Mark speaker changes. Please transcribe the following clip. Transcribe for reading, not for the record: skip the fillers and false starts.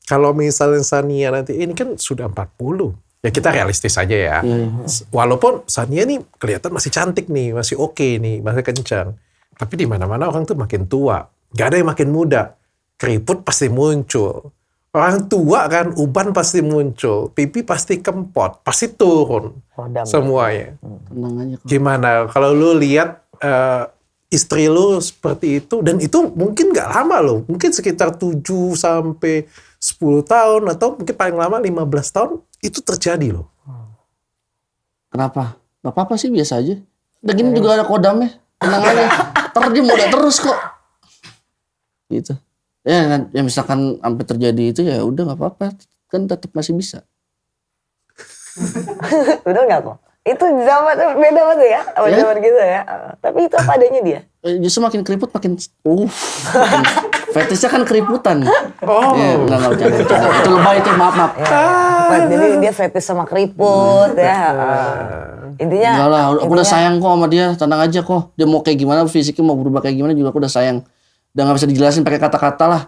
Speaker 1: kalau misalnya Sania nanti ini kan sudah 40. Ya kita realistis aja ya. Walaupun Sania nih kelihatan masih cantik nih, masih oke nih, masih kencang. Tapi di mana-mana orang tuh makin tua. Gak ada yang makin muda. Keriput pasti muncul. Orang tua kan, uban pasti muncul. Pipi pasti kempot, pasti turun. Semuanya. Gimana kalau lu lihat istri lu seperti itu, dan itu mungkin gak lama loh. Mungkin sekitar 7 sampai 10 tahun, atau mungkin paling lama 15 tahun, itu terjadi loh.
Speaker 2: Kenapa? Gak apa-apa sih, biasa aja. Udah gini juga ada kodamnya. Tenang aja. Ntar dia muda terus kok. Gitu. Ya misalkan sampai terjadi itu ya udah gak apa-apa. Kan tetap masih bisa.
Speaker 3: Udah gak kok? Itu zaman beda banget ya, sama zaman gitu ya. Tapi itu apa adanya dia?
Speaker 2: Justru makin keriput makin fetishnya kan keriputan. Ya, enggak bercanda. Itu lebay itu, maaf.
Speaker 3: Jadi dia fetish sama keriput ya. Intinya
Speaker 2: enggak lah, aku udah sayang kok sama dia, tenang aja kok. Dia mau kayak gimana, fisiknya mau berubah kayak gimana juga aku udah sayang. Udah gak bisa dijelasin pakai kata-kata lah.